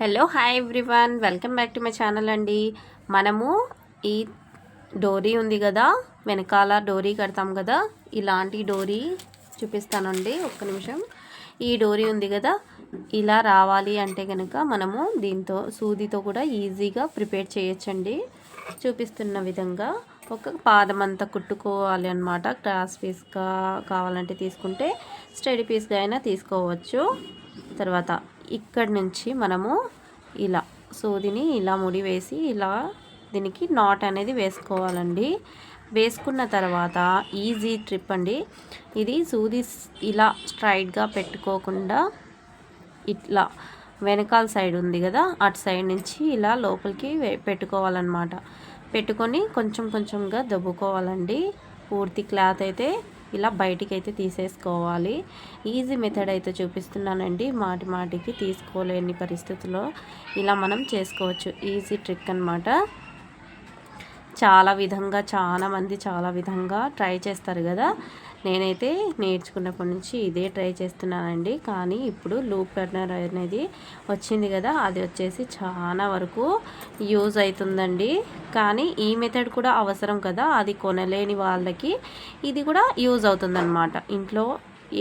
Hello hi everyone, welcome back to my channel అండి. మనము ఈ డోరీ ఉంది కదా, వెనకాల డోరీ కడతాం కదా, ఇలాంటి డోరీ చూపిస్తానండి. ఒక్క నిమిషం. ఈ డోరీ ఉంది కదా, ఇలా రావాలి అంటే కనుక మనము దీంతో సూదితో కూడా ఈజీగా ప్రిపేర్ చేయొచ్చండి. చూపిస్తున్న విధంగా ఒక పాదం అంతా కుట్టుకోవాలి అన్నమాట. క్రాస్ పీస్గా కావాలంటే తీసుకుంటే, స్టడీ పీస్గా అయినా తీసుకోవచ్చు. తర్వాత ఇక్కడి నుంచి మనము ఇలా సూదిని ఇలా ముడి వేసి ఇలా దీనికి నాట్ అనేది వేసుకోవాలండి. వేసుకున్న తర్వాత ఈజీ ట్రిప్ అండి ఇది. సూది ఇలా స్ట్రైట్గా పెట్టుకోకుండా ఇట్లా వెనకాల సైడ్ ఉంది కదా, అటు సైడ్ నుంచి ఇలా లోపలికి పెట్టుకోవాలన్నమాట. పెట్టుకొని కొంచెం కొంచెంగా దబ్బుకోవాలండి. పూర్తి క్లాత్ అయితే ఇలా బయటికి అయితే తీసేసుకోవాలి. ఈజీ మెథడ్ అయితే చూపిస్తున్నానండి. మాటి మాటికి తీసుకోలేని పరిస్థితుల్లో ఇలా మనం చేసుకోవచ్చు. ఈజీ ట్రిక్ అన్నమాట. చాలామంది చాలా విధంగా ట్రై చేస్తారు కదా. నేనైతే నేర్చుకున్నప్పటి నుంచి ఇదే ట్రై చేస్తున్నానండి. కానీ ఇప్పుడు లూప్ టర్నర్ అనేది వచ్చింది కదా, అది వచ్చేసి చాలా వరకు యూజ్ అవుతుందండి. కానీ ఈ మెథడ్ కూడా అవసరం కదా, అది కొనలేని వాళ్ళకి ఇది కూడా యూజ్ అవుతుందన్నమాట. ఇంట్లో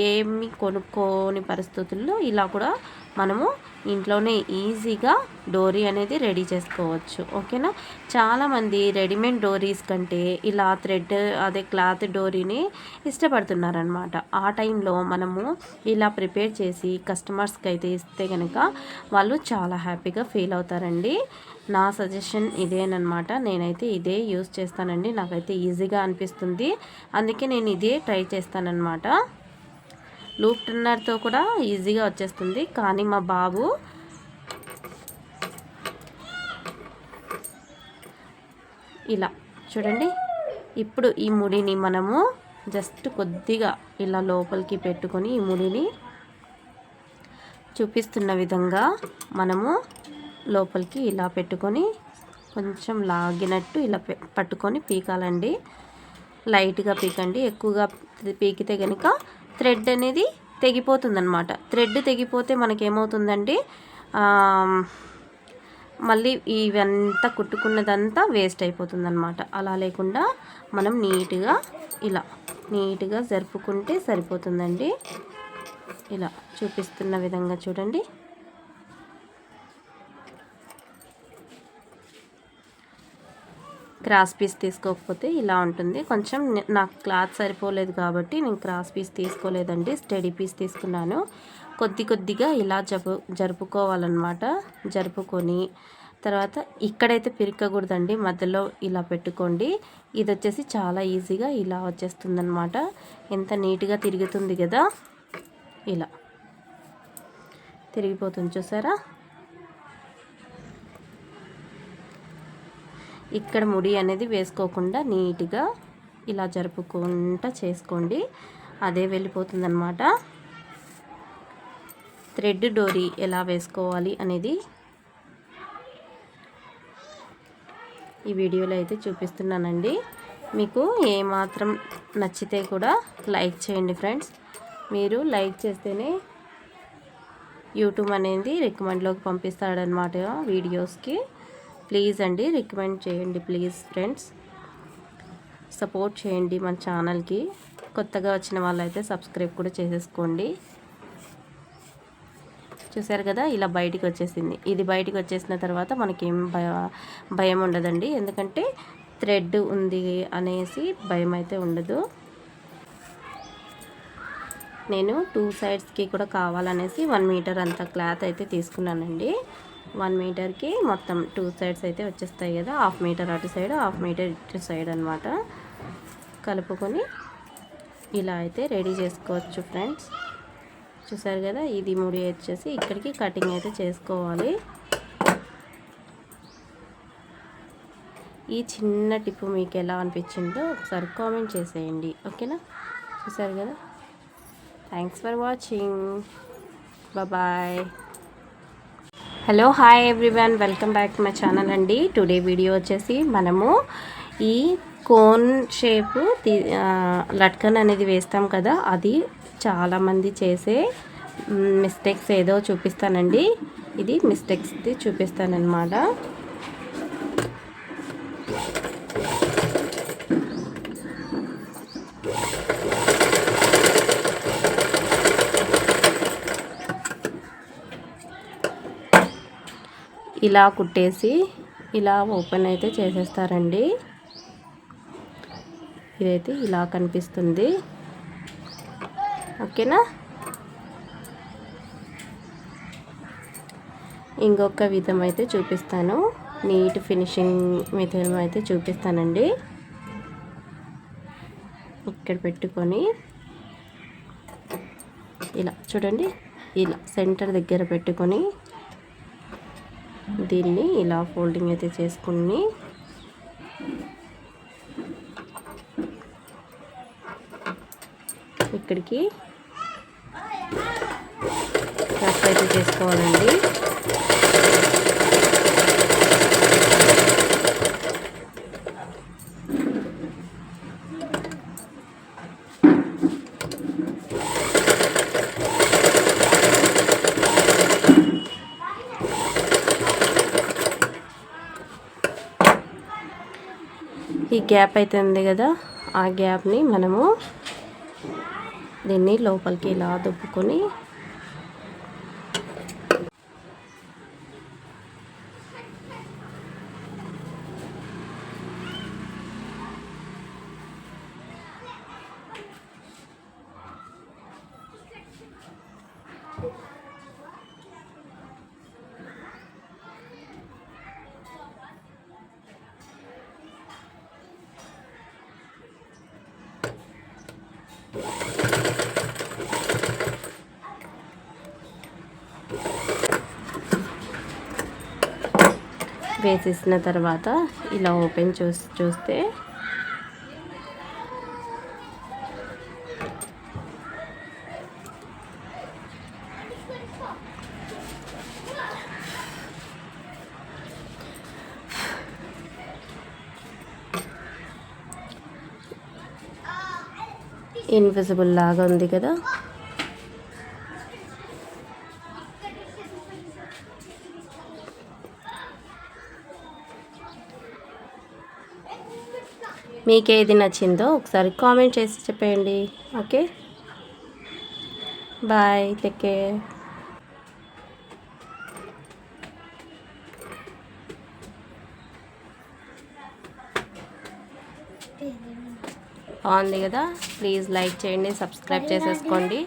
ఏమి కొనుక్కోని పరిస్థితుల్లో ఇలా కూడా మనము ఇంట్లోనే ఈజీగా డోరీ అనేది రెడీ చేసుకోవచ్చు. ఓకేనా. చాలామంది రెడీమేడ్ డోరీస్ కంటే ఇలా థ్రెడ్ అదే క్లాత్ డోరీని ఇష్టపడుతున్నారనమాట. ఆ టైంలో మనము ఇలా ప్రిపేర్ చేసి కస్టమర్స్కి అయితే ఇస్తే కనుక వాళ్ళు చాలా హ్యాపీగా ఫీల్ అవుతారండి. నా సజెషన్ ఇదేనమాట. నేనైతే ఇదే యూజ్ చేస్తానండి. నాకైతే ఈజీగా అనిపిస్తుంది, అందుకే నేను ఇదే ట్రై చేస్తానన్నమాట. లూప్ టర్నర్తో కూడా ఈజీగా వచ్చేస్తుంది. కానీ మా బాబు ఇలా చూడండి. ఇప్పుడు ఈ ముడిని మనము జస్ట్ కొద్దిగా ఇలా లోపలికి పెట్టుకొని ఈ ముడిని చూపిస్తున్న విధంగా మనము లోపలికి ఇలా పెట్టుకొని కొంచెం లాగినట్టు ఇలా పట్టుకొని పీకాలండి. లైట్గా పీకండి. ఎక్కువగా పీకితే కనుక థ్రెడ్ అనేది తెగిపోతుందన్నమాట. థ్రెడ్ తెగిపోతే మనకేమవుతుందండి, మళ్ళీ ఇవంతా కుట్టుకున్నదంతా వేస్ట్ అయిపోతుందన్నమాట. అలా లేకుండా మనం నీట్గా జరుపుకుంటే సరిపోతుందండి. ఇలా చూపిస్తున్న విధంగా చూడండి. క్రాస్ పీస్ తీసుకోకపోతే ఇలా ఉంటుంది. కొంచెం నాకు క్లాత్ సరిపోలేదు కాబట్టి నేను క్రాస్ పీస్ తీసుకోలేదండి, స్టడీ పీస్ తీసుకున్నాను. కొద్దిగా ఇలా జరుపుకోవాలన్నమాట. జరుపుకొని తర్వాత ఇక్కడైతే పిరకకూడదండి, మధ్యలో ఇలా పెట్టుకోండి. ఇది వచ్చేసి చాలా ఈజీగా ఇలా వచ్చేస్తుందన్నమాట. ఎంత నీట్గా తిరుగుతుంది కదా, ఇలా తిరిగిపోతుంది చూసారా. ఇక్కడ ముడి అనేది వేసుకోకుండా నీట్గా ఇలా జరుపుకుంటా చేసుకోండి, అదే వెళ్ళిపోతుందన్నమాట. థ్రెడ్ డోరీ ఎలా వేసుకోవాలి అనేది ఈ వీడియోలో అయితే చూపిస్తున్నానండి. మీకు ఏమాత్రం నచ్చితే కూడా లైక్ చేయండి ఫ్రెండ్స్. మీరు లైక్ చేస్తేనే యూట్యూబ్ అనేది రికమెండ్లోకి పంపిస్తాడనమాట వీడియోస్కి. ప్లీజ్ అండి, రికమెండ్ చేయండి ప్లీజ్ ఫ్రెండ్స్. సపోర్ట్ చేయండి మన ఛానల్కి. కొత్తగా వచ్చిన వాళ్ళైతే సబ్స్క్రైబ్ కూడా చేసేసుకోండి. చూసారు కదా, ఇలా బయటికి వచ్చేసింది. ఇది బయటికి వచ్చేసిన తర్వాత మనకేం భయం ఉండదండి, ఎందుకంటే థ్రెడ్ ఉంది అనేసి భయం అయితే ఉండదు. నేను 2 సైడ్స్కి కూడా కావాలనేసి 1 మీటర్ అంత క్లాత్ అయితే తీసుకున్నానండి. 1 మీటర్కి మొత్తం 2 సైడ్స్ అయితే వచ్చేస్తాయి కదా, 1/2 మీటర్ అటు సైడ్ 1/2 మీటర్ ఇటు సైడ్ అనమాట. కలుపుకొని ఇలా అయితే రెడీ చేసుకోవచ్చు ఫ్రెండ్స్. చూసారు కదా, ఇది ముడి వచ్చేసి ఇక్కడికి కటింగ్ అయితే చేసుకోవాలి. ఈ చిన్న టిప్ మీకు ఎలా అనిపించిందో ఒకసారి కామెంట్ చేసేయండి. ఓకేనా. చూసారు కదా. Thanks for watching. Bye. Hello hi everyone, welcome back to my channel అండి. టుడే వీడియో వచ్చేసి మనము ఈ కోన్ షేపు లట్కన్ అనేది వేస్తాం కదా, అది చాలామంది చేసే మిస్టేక్స్ ఏదో చూపిస్తానండి. ఇది మిస్టేక్స్ది చూపిస్తానన్నమాట. ఇలా కుట్టేసి ఇలా ఓపెన్ అయితే చేసేస్తారండి. ఇదైతే ఇలా కనిపిస్తుంది. ఓకేనా. ఇంకొక విధం అయితే చూపిస్తాను. నీట్ ఫినిషింగ్ విధం అయితే చూపిస్తానండి. ఇక్కడ పెట్టుకొని ఇలా చూడండి, ఇలా సెంటర్ దగ్గర పెట్టుకొని దీన్ని ఇలా ఫోల్డింగ్ అయితే చేసుకుని ఇక్కడికి రఫ్ అయితే చేసుకోవాలండి. ఈ గ్యాప్ అయితే ఉంది కదా, ఆ గ్యాప్ని మనము దీన్ని లోపలికి ఇలా దుప్పుకొని వేసేసిన తర్వాత ఇలా ఓపెన్ చూస్తే ఇన్విజిబుల్ లాగా ఉంది కదా. మీకు ఏది నచ్చిందో ఒకసారి కామెంట్ చేసి చెప్పండి. Okay, bye, take care. బాగుంది కదా. ప్లీజ్ లైక్ చేయండి, సబ్స్క్రైబ్ చేసేసుకోండి.